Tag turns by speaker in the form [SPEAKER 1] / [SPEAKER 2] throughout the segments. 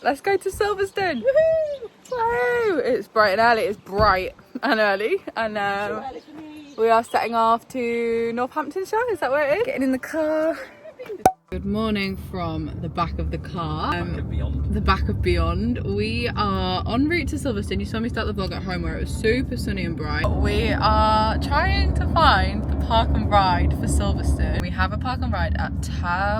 [SPEAKER 1] Let's go to Silverstone. Woohoo! Woo! It's bright and early. It's bright and early. And we are setting off to Northamptonshire. Is that where it is? Getting in the car. Good morning from the back of the car. The back of Beyond. We are en route to Silverstone. You saw me start the vlog at home where it was super sunny and bright. We are trying to find the park and ride for Silverstone. We have a park and ride at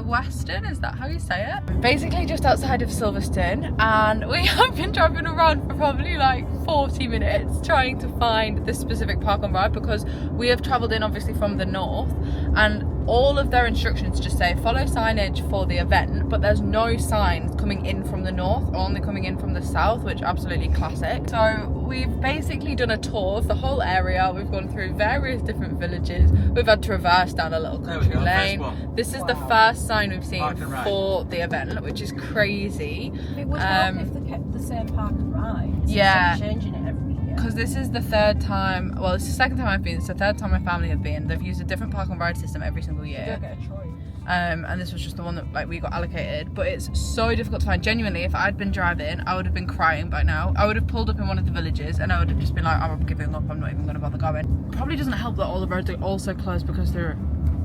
[SPEAKER 1] Weston, is that how you say it? Basically just outside of Silverstone, and we have been driving around for probably like 40 minutes trying to find this specific park and ride because we have travelled in obviously from the north, and all of their instructions just say follow signage for the event, but there's no signs coming in from the north, only coming in from the south, which absolutely classic. So we've basically done a tour of the whole area. We've gone through various different villages. We've had to reverse down a little country lane. This is the first sign we've seen for the event, which is crazy.
[SPEAKER 2] It would help if they kept the same park and ride.
[SPEAKER 1] Yeah.
[SPEAKER 2] Changing it every year.
[SPEAKER 1] Because this is the third time, well, it's the second time I've been, it's the third time my family have been. They've used a different park and ride system every single year.
[SPEAKER 2] You don't get a choice.
[SPEAKER 1] And this was just the one that like we got allocated, but it's so difficult to find. Genuinely, if I'd been driving, I would have been crying by now. I would have pulled up in one of the villages and I would have just been like, I'm giving up, I'm not even going to bother going. Probably doesn't help that all the roads are also closed because they're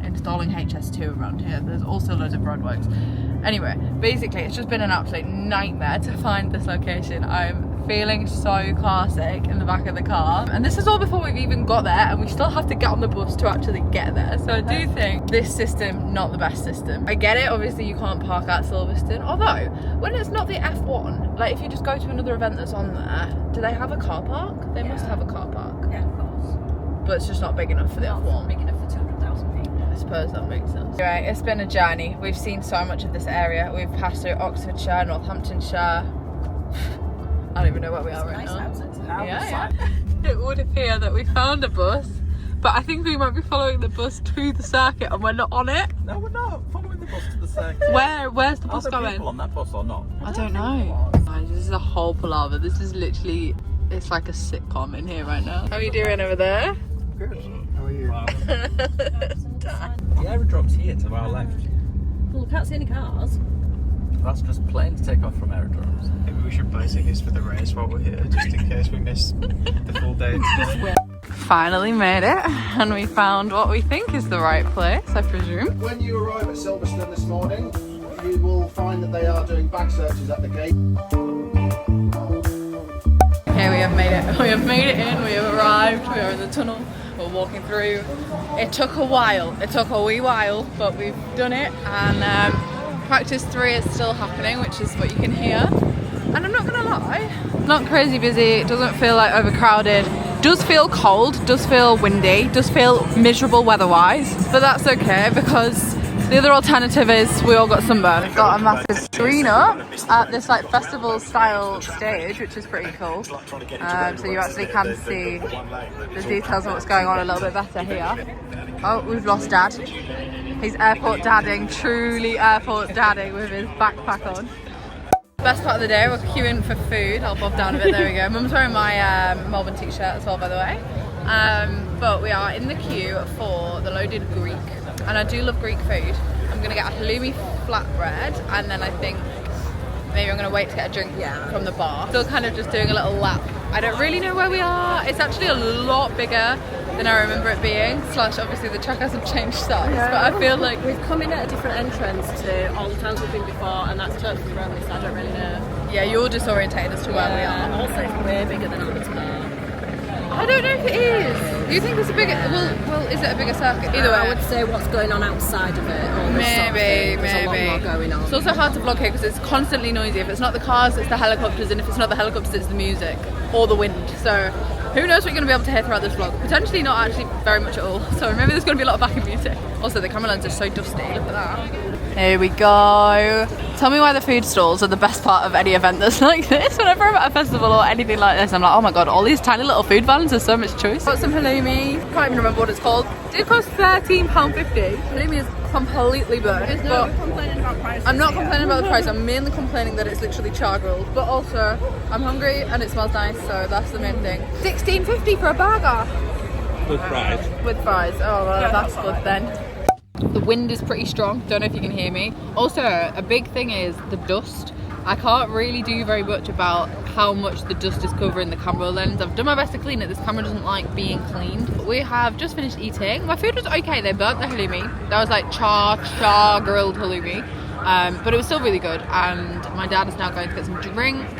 [SPEAKER 1] installing HS2 around here. There's also loads of roadworks. Anyway, basically it's just been an absolute nightmare to find this location. I'm feeling so classic in the back of the car, and this is all before we've even got there, and we still have to get on the bus to actually get there. So I do think this system, not the best system. I get it, obviously you can't park at Silverstone, although when it's not the F1, like if you just go to another event that's on there, do they have a car park? They must have a car park.
[SPEAKER 2] Yeah, of course.
[SPEAKER 1] But it's just not big enough for the F1.
[SPEAKER 2] Big enough for 200,000 people.
[SPEAKER 1] I suppose that makes sense. Right, it's been a journey. We've seen so much of this area. We've passed through Oxfordshire, Northamptonshire. I don't even know where we are right now. Yeah. It would appear that we found a bus, but I think we might be following the bus to the circuit and we're not on it.
[SPEAKER 3] No, we're not following the bus to the circuit.
[SPEAKER 1] Where's the bus going?
[SPEAKER 3] Are there people on that bus or not?
[SPEAKER 1] I don't know. Guys, this is a whole palaver. This is literally, it's like a sitcom in here right now. How are you doing over there?
[SPEAKER 3] Good. How are you? The aerodrome's here to our left.
[SPEAKER 2] Well, we can't see any cars.
[SPEAKER 3] That's just planes take off from aerodromes.
[SPEAKER 4] Maybe we should buy tickets for the race while we're here, just in case we miss the full day today.
[SPEAKER 1] Finally made it, and we found what we think is the right place, I presume.
[SPEAKER 5] When you arrive at Silverstone this morning, you will find that they are doing bag searches at the gate.
[SPEAKER 1] Okay, we have made it. We have made it in, we have arrived, we are in the tunnel, we're walking through. It took a while, it took a wee while, but we've done it, and practice 3 is still happening, which is what you can hear. And I'm not gonna lie, not crazy busy, it doesn't feel like overcrowded, does feel cold, does feel windy, does feel miserable weather-wise, but that's okay because the other alternative is we all got sunburned. We've got a massive screen up at this like festival style stage, which is pretty cool. So you actually can see the details of what's going on a little bit better here. Oh, we've lost Dad. He's airport dadding, truly airport dadding with his backpack on. Best part of the day, we're queuing for food. I'll bob down a bit, there we go. Mum's wearing my Melbourne t-shirt as well, by the way. But we are in the queue for the loaded Greek, and I do love Greek food. I'm gonna get a halloumi flatbread, and then I think maybe I'm gonna wait to get a drink from the bar. Still kind of just doing a little lap. I don't really know where we are. It's actually a lot bigger than I remember it being, slash obviously the track hasn't changed size, but I feel like
[SPEAKER 2] we've come in at a different entrance to all the times we've been before, and that's totally around this, I don't really know.
[SPEAKER 1] Yeah, you're disorientated as to where we are.
[SPEAKER 2] Also, it's way bigger than ours.
[SPEAKER 1] I don't know if it is. Do you think it's a bigger, well, is it a bigger circuit? Either way.
[SPEAKER 2] I would say what's going on outside of it. Or
[SPEAKER 1] Maybe.
[SPEAKER 2] There's a lot more going on.
[SPEAKER 1] It's also hard to vlog here because it's constantly noisy. If it's not the cars, it's the helicopters, and if it's not the helicopters, it's the music or the wind. So who knows what you're going to be able to hear throughout this vlog. Potentially not actually very much at all. So maybe there's going to be a lot of backing music. Also, the camera lens is so dusty. Look at that. Here we go. Tell me why the food stalls are the best part of any event that's like this. Whenever I'm at a festival or anything like this, I'm like, oh my god, all these tiny little food vans, there's so much choice. Got some halloumi. Can't even remember what it's called. It cost £13.50. Halloumi is completely burnt.
[SPEAKER 2] No, we're complaining about prices.
[SPEAKER 1] I'm not complaining about the price. I'm mainly complaining that it's literally char grilled. But also, I'm hungry and it smells nice, so that's the main thing. £16.50 for a burger.
[SPEAKER 3] With fries.
[SPEAKER 1] With fries. Oh, well, that's good then. The wind is pretty strong. Don't know if you can hear me. Also, a big thing is the dust. I can't really do very much about how much the dust is covering the camera lens. I've done my best to clean it. This camera doesn't like being cleaned. But we have just finished eating. My food was okay. They burnt the halloumi. That was like char grilled halloumi. But it was still really good. And my dad is now going to get some drinks.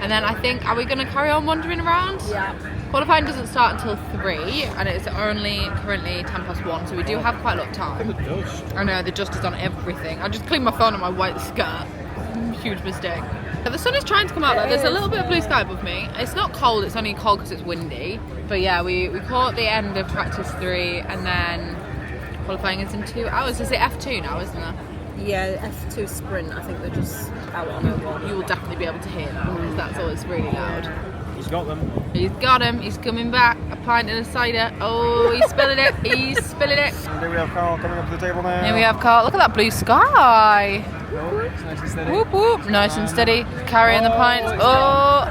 [SPEAKER 1] And then I think, are we going to carry on wandering around?
[SPEAKER 2] Yeah.
[SPEAKER 1] Qualifying doesn't start until 3 and it's only currently 1:10, so we do have quite a lot of time. I know, the dust is on everything. I just cleaned my phone on my white skirt. Huge mistake. The sun is trying to come out though. There's a little bit of blue sky above me. It's not cold, it's only cold because it's windy. But yeah, we caught the end of practice 3 and then qualifying is in 2 hours. Is it F2 now, isn't it?
[SPEAKER 2] Yeah, F2 sprint. I think they're just out on O1.
[SPEAKER 1] You will definitely be able to hear that because that's always really loud.
[SPEAKER 3] He's got them.
[SPEAKER 1] He's got him, he's coming back. A pint and a cider. Oh, he's spilling it, he's spilling it.
[SPEAKER 4] Here we have Carl coming up to the table now.
[SPEAKER 1] Here we have Carl. Look at that blue sky.
[SPEAKER 4] Oh, it's nice and steady.
[SPEAKER 1] Whoop whoop. Nice and steady. Carrying the pints. Oh.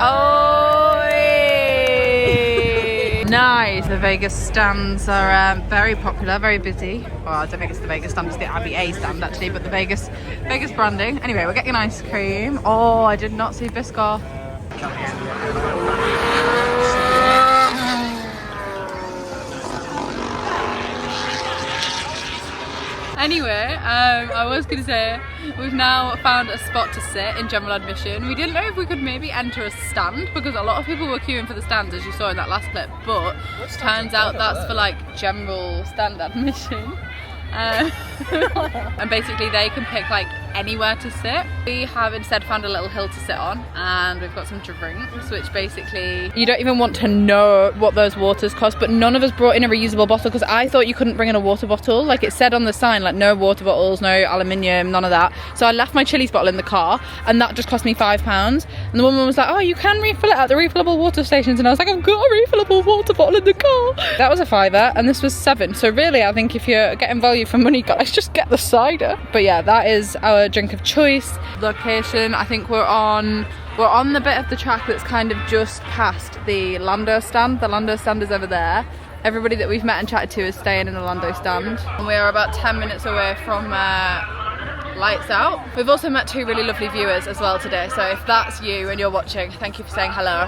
[SPEAKER 1] Nice. The Vegas stands are very popular, very busy. Well, I don't think it's the Vegas stand, it's the IBA stand actually, but the Vegas branding. Anyway, we're getting ice cream. Oh, I did not see Biscoff. Anyway, I was going to say, we've now found a spot to sit in general admission. We didn't know if we could maybe enter a stand because a lot of people were queuing for the stands as you saw in that last clip, but turns out that's for like general stand admission. And basically they can pick like anywhere to sit. We have instead found a little hill to sit on and we've got some drinks, which basically you don't even want to know what those waters cost, but none of us brought in a reusable bottle because I thought you couldn't bring in a water bottle. Like it said on the sign, like no water bottles, no aluminium, none of that. So I left my Chili's bottle in the car and that just cost me £5. And the woman was like, oh, you can refill it at the refillable water stations. And I was like, I've got a refillable water bottle in the car. That was a £5 and this was £7. So really, I think if you're getting value for money, guys, just get the cider. But yeah, that is our drink of choice. Location, I think we're on the bit of the track that's kind of just past the Lando stand. The Lando stand is over there. Everybody that we've met and chatted to is staying in the Lando stand. And we are about 10 minutes away from lights out. We've also met 2 really lovely viewers as well today, so if that's you and you're watching, thank you for saying hello.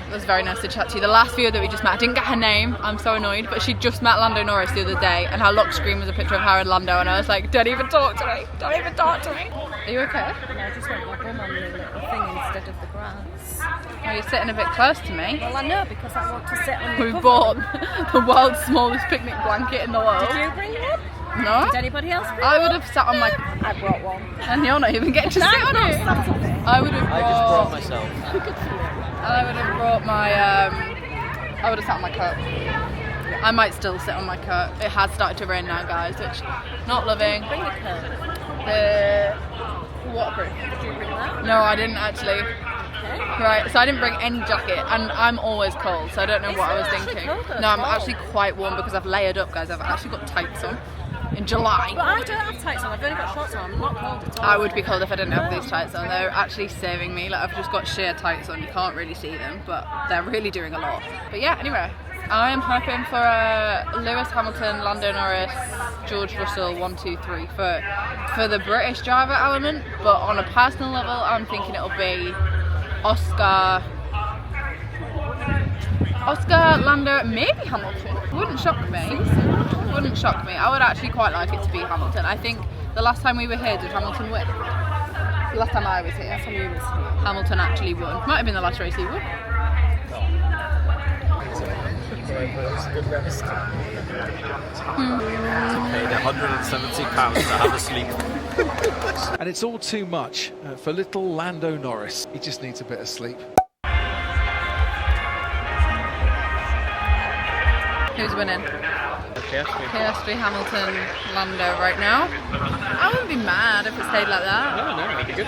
[SPEAKER 1] It was very nice to chat to you. The last viewer that we just met, I didn't get her name, I'm so annoyed, but she just met Lando Norris the other day and her lock screen was a picture of her and Lando and I was like, don't even talk to me, don't even talk to me. Are you okay?
[SPEAKER 2] I just want my bum on the little thing instead of the grass.
[SPEAKER 1] Oh, you're sitting a bit close to me.
[SPEAKER 2] Well, I know because I want to sit on the
[SPEAKER 1] We
[SPEAKER 2] cover.
[SPEAKER 1] bought the world's smallest picnic blanket in the world.
[SPEAKER 2] Did you bring one?
[SPEAKER 1] No?
[SPEAKER 2] Did anybody else bring
[SPEAKER 1] I
[SPEAKER 2] one?
[SPEAKER 1] would have sat on my...
[SPEAKER 2] I brought one.
[SPEAKER 1] And you're not even getting to sit on it. I would have brought...
[SPEAKER 3] I just brought myself.
[SPEAKER 1] I would have brought my, I would have sat on my coat. I might still sit on my coat. It has started to rain now, guys, which not loving.
[SPEAKER 2] Bring the coat.
[SPEAKER 1] The waterproof.
[SPEAKER 2] Did you bring that?
[SPEAKER 1] No, I didn't actually.
[SPEAKER 2] Okay.
[SPEAKER 1] Right, so I didn't bring any jacket, and I'm always cold, so I don't know what I was thinking. No, I'm actually quite warm because I've layered up, guys. I've actually got tights on. In July.
[SPEAKER 2] But I don't have tights on, I've only got shorts on, I'm not cold at all.
[SPEAKER 1] I would be cold if I didn't have these tights on. They're actually saving me. Like I've just got sheer tights on. You can't really see them, but they're really doing a lot. But yeah, anyway, I'm hoping for Lewis Hamilton, Lando Norris, George Russell 1, 2, 3 for the British driver element. But on a personal level, I'm thinking it'll be Oscar, Lando, maybe Hamilton. Wouldn't shock me. Wouldn't shock me. I would actually quite like it to be Hamilton. I think the last time we were here, did Hamilton win? The last time I was here, Hamilton actually won. Might have been the last race he won.
[SPEAKER 3] Paid £170 to have a sleep.
[SPEAKER 6] And it's all too much for little Lando Norris. He just needs a bit of sleep.
[SPEAKER 1] Who's winning? Piastri, Hamilton, Lando right now. I wouldn't be mad if it stayed like that.
[SPEAKER 3] No, it'd be good.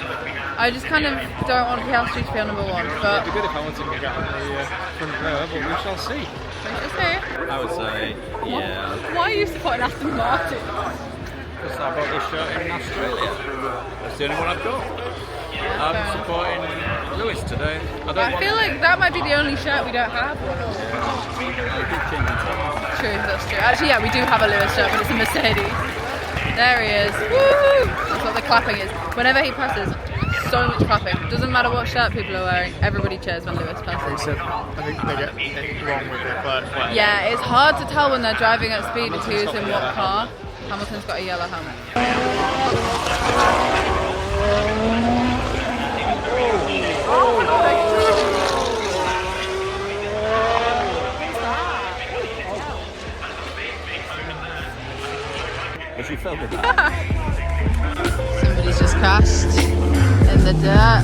[SPEAKER 1] I just kind of don't want Piastri to be on number 1, but
[SPEAKER 3] It'd be good if Hamilton could get on the front row, but we shall see.
[SPEAKER 1] we shall see.
[SPEAKER 3] I would say, yeah.
[SPEAKER 1] Why are you supporting Aston Martin?
[SPEAKER 3] Because I bought this shirt in Australia. That's the only one I've got. I'm supporting Lewis today.
[SPEAKER 1] I feel like that might be the only shirt we don't have. True, that's true. Actually, yeah, we do have a Lewis shirt, but it's a Mercedes. There he is. Woo! That's what the clapping is. Whenever he presses, so much clapping. Doesn't matter what shirt people are wearing, everybody cheers when Lewis passes.
[SPEAKER 4] So I think they get it wrong with their clerks.
[SPEAKER 1] Yeah, it's hard to tell when they're driving at speed who's in what car. Hamilton's got a yellow helmet.
[SPEAKER 3] Was you filming that?
[SPEAKER 1] Somebody's just crashed in the dirt.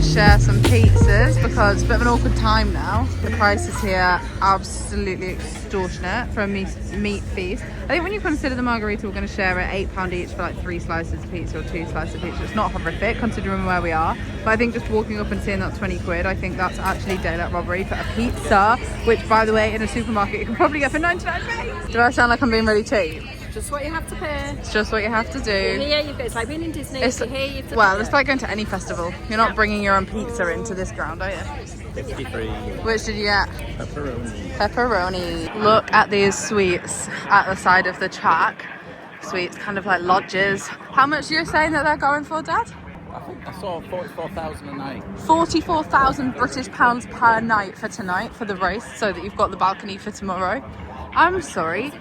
[SPEAKER 1] Share some pizzas because it's a bit of an awkward time now. The prices here are absolutely extortionate for a meat feast. I think when you consider the margarita, we're going to share it £8 each for like 3 slices of pizza or 2 slices of pizza. It's not horrific considering where we are, but I think just walking up and seeing that 20 quid, I think that's actually daylight robbery for a pizza, which by the way in a supermarket you can probably get for 99p. Do I sound like I'm being really cheap?
[SPEAKER 2] Just what you have to pay.
[SPEAKER 1] It's just what you have to do.
[SPEAKER 2] It's like being in Disney. It's
[SPEAKER 1] like going to any festival. You're not bringing your own pizza into this ground, are you?
[SPEAKER 3] 53.
[SPEAKER 1] Which did you get?
[SPEAKER 3] Pepperoni.
[SPEAKER 1] Pepperoni. Look at these sweets at the side of the track. Sweets, kind of like lodges. How much are you saying that they're going for, Dad?
[SPEAKER 3] I think I saw 44,000 a night.
[SPEAKER 1] 44,000 British pounds per night for tonight for the race, so that you've got the balcony for tomorrow. I'm sorry,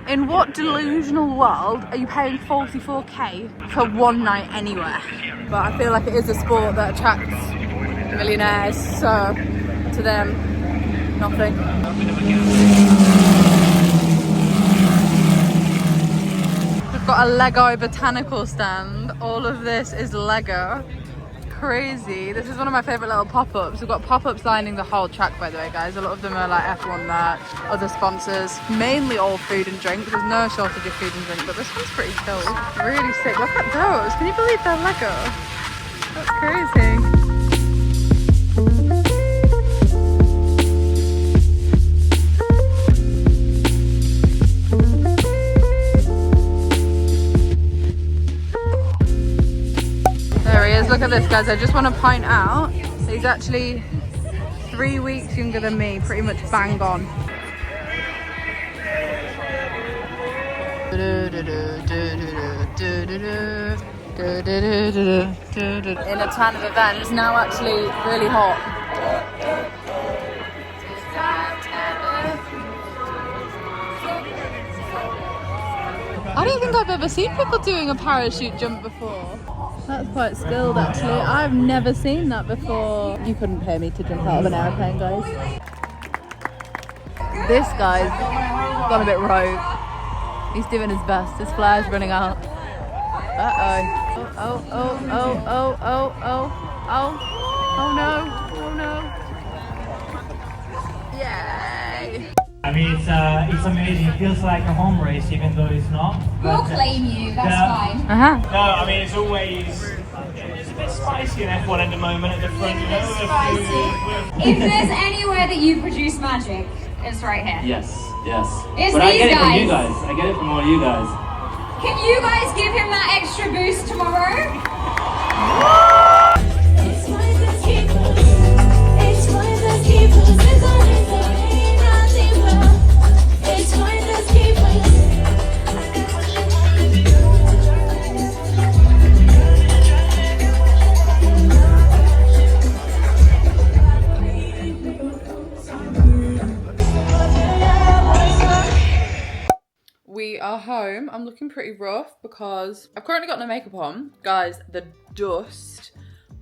[SPEAKER 1] in what delusional world are you paying 44k for one night anywhere? But I feel like it is a sport that attracts millionaires, so to them, nothing. We've got a Lego botanical stand. All of this is Lego. Crazy. This is one of my favourite little pop-ups. We've got pop-ups lining the whole track, by the way, guys. A lot of them are like F1 merch, other sponsors, mainly all food and drink. There's no shortage of food and drink, but this one's pretty cool. Really sick. Look at those. Can you believe they're Lego? That's crazy. Look at this, guys. I just want to point out that he's actually 3 weeks younger than me, pretty much bang on. In a ton of events, now actually really hot. I don't think I've ever seen people doing a parachute jump before. That's quite skilled, actually. I've never seen that before. You couldn't pay me to jump out of an airplane, guys. This guy's gone a bit rogue. He's doing his best. His flare's running out. Uh-oh. Oh, oh, oh, oh, oh, oh, oh. Oh no, oh no. Yay!
[SPEAKER 7] I mean, it's amazing. It feels like a home race, even though it's not.
[SPEAKER 8] We'll claim you, that's fine.
[SPEAKER 7] No, I mean, it's always it's a bit spicy in F1 at the moment at the front.
[SPEAKER 8] If there's anywhere that you produce magic, it's right here.
[SPEAKER 7] Yes, yes.
[SPEAKER 8] It's
[SPEAKER 7] but
[SPEAKER 8] these
[SPEAKER 7] I get it
[SPEAKER 8] guys.
[SPEAKER 7] from you guys. I get it from all you guys.
[SPEAKER 8] Can you guys give him that extra boost tomorrow?
[SPEAKER 1] We are home. I'm looking pretty rough because I've currently got no makeup on. Guys, the dust.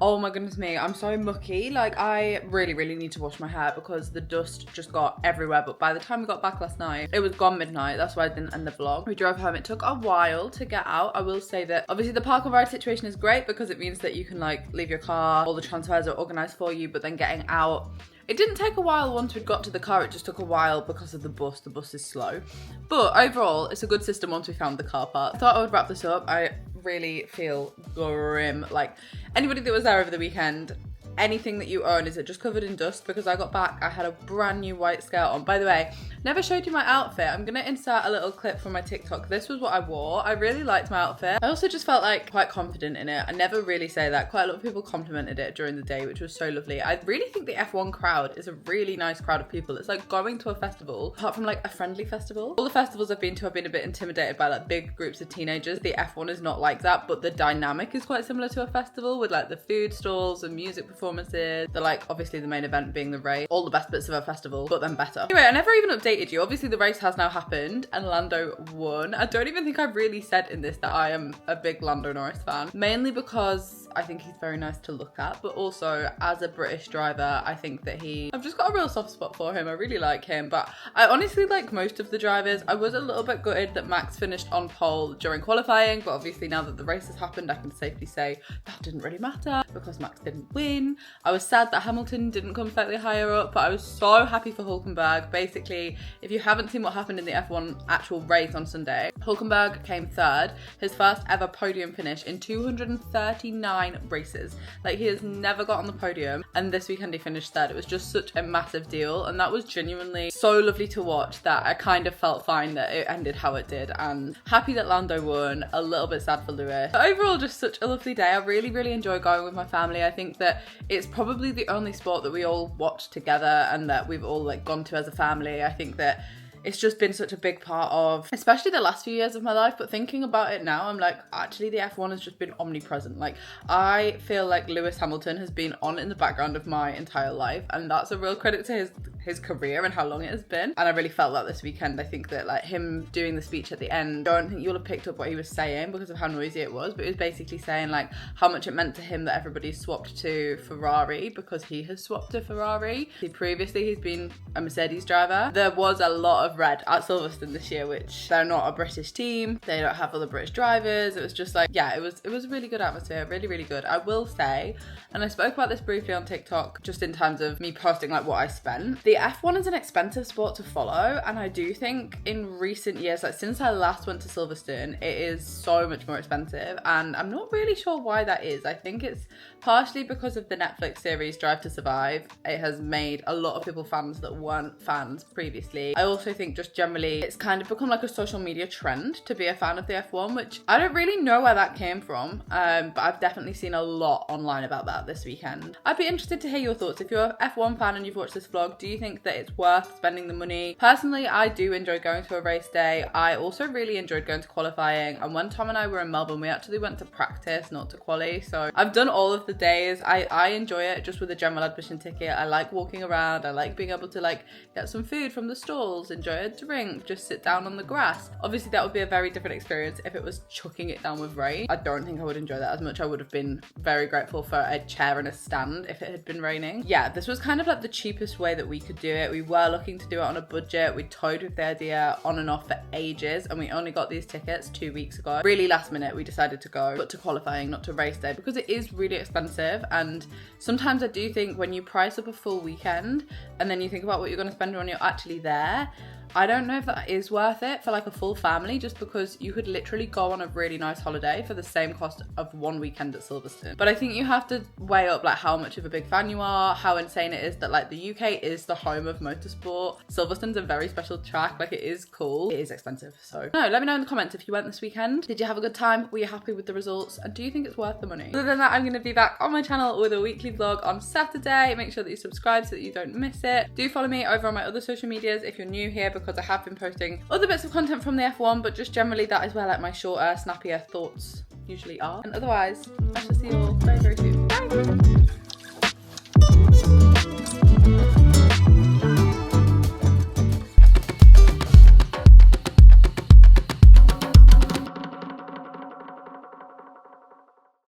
[SPEAKER 1] Oh my goodness me, I'm so mucky. Like, I really need to wash my hair because the dust just got everywhere. But by the time we got back last night, it was gone midnight. That's why I didn't end the vlog. We drove home. It took a while to get out. I will say that obviously the park and ride situation is great because it means that you can like leave your car, all the transfers are organized for you, but then getting out, it didn't take a while once we'd got to the car. It just took a while because of the bus. The bus is slow. But overall, it's a good system once we found the car park. I thought I would wrap this up. I really feel grim. Like, anybody that was there over the weekend, anything that you own, is it just covered in dust? Because I got back, I had a brand new white skirt on. By the way, never showed you my outfit. I'm gonna insert a little clip from my TikTok. This was what I wore. I really liked my outfit. I also just felt like quite confident in it. I never really say that. Quite a lot of people complimented it during the day, which was so lovely. I really think the F1 crowd is a really nice crowd of people. It's like going to a festival, apart from like a friendly festival. All the festivals I've been to, I've been a bit intimidated by like big groups of teenagers. The F1 is not like that, but the dynamic is quite similar to a festival with like the food stalls and music performances. The like, obviously the main event being the race. All the best bits of a festival, but then better. Anyway, I never even updated you. Obviously the race has now happened and Lando won. I don't even think I've really said in this that I am a big Lando Norris fan, mainly because I think he's very nice to look at, but also as a British driver, I think that I've just got a real soft spot for him. I really like him, but I honestly like most of the drivers. I was a little bit gutted that Max finished on pole during qualifying, but obviously now that the race has happened, I can safely say that didn't really matter because Max didn't win. I was sad that Hamilton didn't come slightly higher up, but I was so happy for Hulkenberg. Basically, if you haven't seen what happened in the F1 actual race on Sunday, Hulkenberg came third, his first ever podium finish in 239 races. Like, he has never got on the podium, and this weekend he finished third. It was just such a massive deal, and that was genuinely so lovely to watch that I kind of felt fine that it ended how it did, and happy that Lando won, a little bit sad for Lewis. But overall, just such a lovely day. I really, really enjoy going with my family. I think that it's probably the only sport that we all watch together and that we've all like gone to as a family. I think that it's just been such a big part of, especially the last few years of my life, but thinking about it now, I'm like, actually the F1 has just been omnipresent. Like, I feel like Lewis Hamilton has been on in the background of my entire life, and that's a real credit to his career and how long it has been. And I really felt that this weekend. I think that like him doing the speech at the end, I don't think you'll have picked up what he was saying because of how noisy it was, but it was basically saying like how much it meant to him that everybody swapped to Ferrari because he has swapped to Ferrari. Previously he's been a Mercedes driver. There was a lot of red at Silverstone this year, which they're not a British team, they don't have other British drivers. It was just like, yeah, it was a really good atmosphere, really, really good. I will say, and I spoke about this briefly on TikTok just in terms of me posting like what I spent. The F1 is an expensive sport to follow, and I do think in recent years, like since I last went to Silverstone, it is so much more expensive, and I'm not really sure why that is. I think it's partially because of the Netflix series Drive to Survive. It has made a lot of people fans that weren't fans previously. I also think just generally it's kind of become like a social media trend to be a fan of the F1, which I don't really know where that came from, but I've definitely seen a lot online about that this weekend. I'd be interested to hear your thoughts. If you're an F1 fan and you've watched this vlog, do you think that it's worth spending the money? Personally, I do enjoy going to a race day. I also really enjoyed going to qualifying, and when Tom and I were in Melbourne, we actually went to practice, not to quali. So I've done all of the days. I enjoy it just with a general admission ticket. I like walking around. I like being able to like get some food from the stalls, enjoy a drink, just sit down on the grass. Obviously that would be a very different experience if it was chucking it down with rain. I don't think I would enjoy that as much. I would have been very grateful for a chair and a stand if it had been raining. Yeah, this was kind of like the cheapest way that we could do it. We were looking to do it on a budget. We toyed with the idea on and off for ages, and we only got these tickets 2 weeks ago. Really last minute we decided to go, but to qualifying, not to race day, because it is really expensive. And sometimes I do think when you price up a full weekend and then you think about what you're going to spend when you're actually there, I don't know if that is worth it for like a full family, just because you could literally go on a really nice holiday for the same cost of one weekend at Silverstone. But I think you have to weigh up like how much of a big fan you are, how insane it is that like the UK is the home of motorsport. Silverstone's a very special track, like it is cool. It is expensive, so no, let me know in the comments if you went this weekend. Did you have a good time? Were you happy with the results? And do you think it's worth the money? Other than that, I'm going to be back on my channel with a weekly vlog on Saturday. Make sure that you subscribe so that you don't miss it. Do follow me over on my other social medias if you're new here, because I have been posting other bits of content from the F1, but just generally that is where like my shorter, snappier thoughts usually are. And otherwise, I shall see you all very, very soon. Bye!